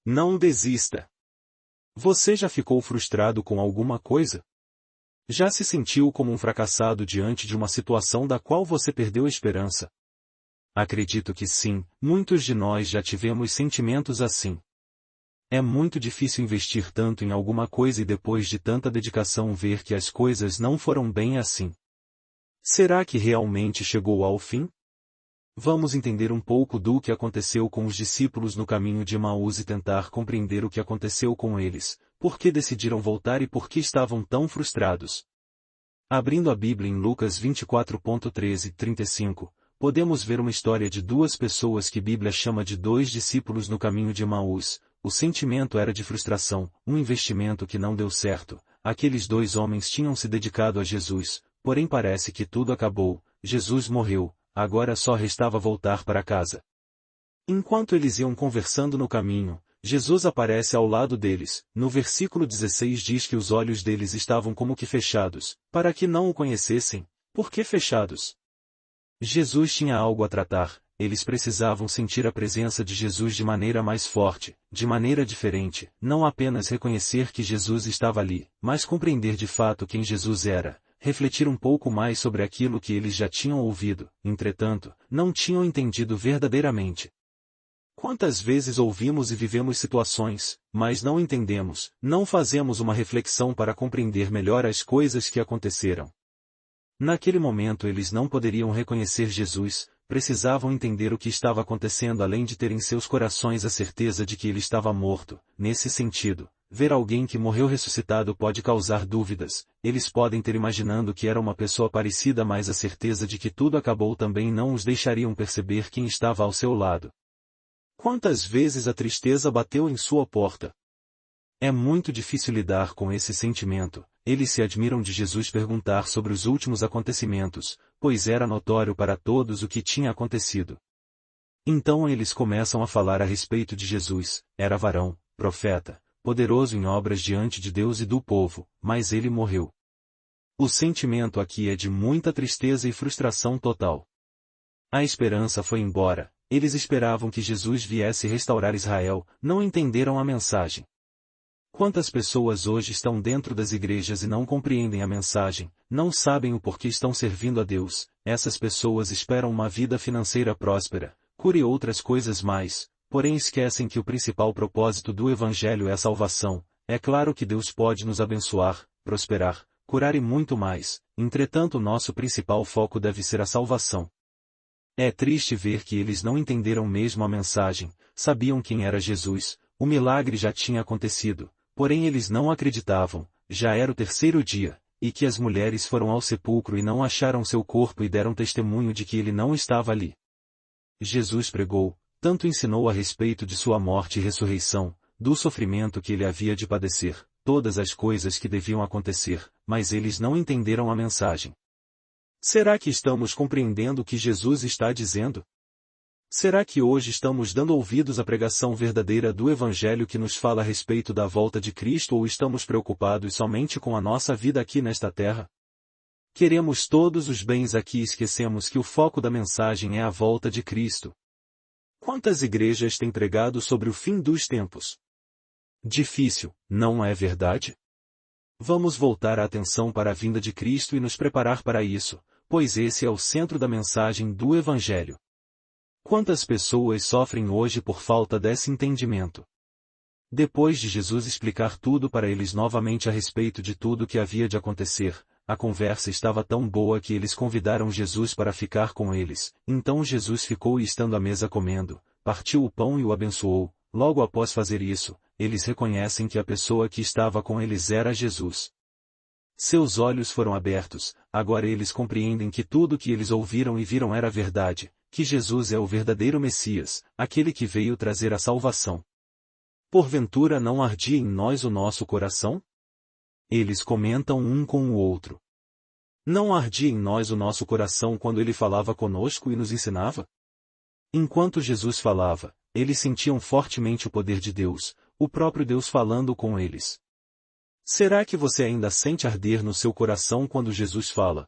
Não desista. Você já ficou frustrado com alguma coisa? Já se sentiu como um fracassado diante de uma situação da qual você perdeu a esperança? Acredito que sim, muitos de nós já tivemos sentimentos assim. É muito difícil investir tanto em alguma coisa e depois de tanta dedicação ver que as coisas não foram bem assim. Será que realmente chegou ao fim? Vamos entender um pouco do que aconteceu com os discípulos no caminho de Emaús e tentar compreender o que aconteceu com eles, por que decidiram voltar e por que estavam tão frustrados. Abrindo a Bíblia em Lucas 24.13 e 35, podemos ver uma história de duas pessoas que a Bíblia chama de dois discípulos no caminho de Emaús. O sentimento era de frustração, um investimento que não deu certo. Aqueles dois homens tinham se dedicado a Jesus, porém parece que tudo acabou, Jesus morreu, agora só restava voltar para casa. Enquanto eles iam conversando no caminho, Jesus aparece ao lado deles. No versículo 16 diz que os olhos deles estavam como que fechados, para que não o conhecessem. Por que fechados? Jesus tinha algo a tratar, eles precisavam sentir a presença de Jesus de maneira mais forte, de maneira diferente, não apenas reconhecer que Jesus estava ali, mas compreender de fato quem Jesus era, refletir um pouco mais sobre aquilo que eles já tinham ouvido, entretanto, não tinham entendido verdadeiramente. Quantas vezes ouvimos e vivemos situações, mas não entendemos, não fazemos uma reflexão para compreender melhor as coisas que aconteceram. Naquele momento eles não poderiam reconhecer Jesus, precisavam entender o que estava acontecendo além de ter em seus corações a certeza de que ele estava morto. Nesse sentido, ver alguém que morreu ressuscitado pode causar dúvidas, eles podem ter imaginando que era uma pessoa parecida, mas a certeza de que tudo acabou também não os deixariam perceber quem estava ao seu lado. Quantas vezes a tristeza bateu em sua porta? É muito difícil lidar com esse sentimento. Eles se admiram de Jesus perguntar sobre os últimos acontecimentos, pois era notório para todos o que tinha acontecido. Então eles começam a falar a respeito de Jesus. Era varão, profeta, poderoso em obras diante de Deus e do povo, mas ele morreu. O sentimento aqui é de muita tristeza e frustração total. A esperança foi embora. Eles esperavam que Jesus viesse restaurar Israel, não entenderam a mensagem. Quantas pessoas hoje estão dentro das igrejas e não compreendem a mensagem, não sabem o porquê estão servindo a Deus? Essas pessoas esperam uma vida financeira próspera, cura e outras coisas mais, porém esquecem que o principal propósito do Evangelho é a salvação. É claro que Deus pode nos abençoar, prosperar, curar e muito mais, entretanto nosso principal foco deve ser a salvação. É triste ver que eles não entenderam mesmo a mensagem, sabiam quem era Jesus, o milagre já tinha acontecido. Porém eles não acreditavam, já era o terceiro dia, e que as mulheres foram ao sepulcro e não acharam seu corpo e deram testemunho de que ele não estava ali. Jesus pregou, tanto ensinou a respeito de sua morte e ressurreição, do sofrimento que ele havia de padecer, todas as coisas que deviam acontecer, mas eles não entenderam a mensagem. Será que estamos compreendendo o que Jesus está dizendo? Será que hoje estamos dando ouvidos à pregação verdadeira do Evangelho que nos fala a respeito da volta de Cristo ou estamos preocupados somente com a nossa vida aqui nesta terra? Queremos todos os bens aqui e esquecemos que o foco da mensagem é a volta de Cristo. Quantas igrejas têm pregado sobre o fim dos tempos? Difícil, não é verdade? Vamos voltar a atenção para a vinda de Cristo e nos preparar para isso, pois esse é o centro da mensagem do Evangelho. Quantas pessoas sofrem hoje por falta desse entendimento? Depois de Jesus explicar tudo para eles novamente a respeito de tudo que havia de acontecer, a conversa estava tão boa que eles convidaram Jesus para ficar com eles. Então Jesus ficou e estando à mesa comendo, partiu o pão e o abençoou. Logo após fazer isso, eles reconhecem que a pessoa que estava com eles era Jesus. Seus olhos foram abertos, agora eles compreendem que tudo que eles ouviram e viram era verdade, que Jesus é o verdadeiro Messias, aquele que veio trazer a salvação. Porventura não ardia em nós o nosso coração? Eles comentam um com o outro. Não ardia em nós o nosso coração quando ele falava conosco e nos ensinava? Enquanto Jesus falava, eles sentiam fortemente o poder de Deus, o próprio Deus falando com eles. Será que você ainda sente arder no seu coração quando Jesus fala?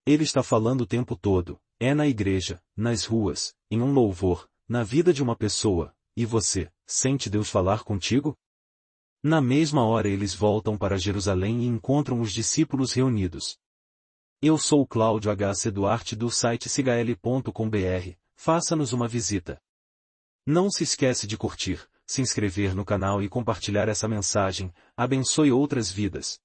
Ele está falando o tempo todo, é na igreja, nas ruas, em um louvor, na vida de uma pessoa, e você, sente Deus falar contigo? Na mesma hora eles voltam para Jerusalém e encontram os discípulos reunidos. Eu sou Cláudio H.C. Duarte do site sigael.com.br, faça-nos uma visita. Não se esquece de curtir, se inscrever no canal e compartilhar essa mensagem, abençoe outras vidas.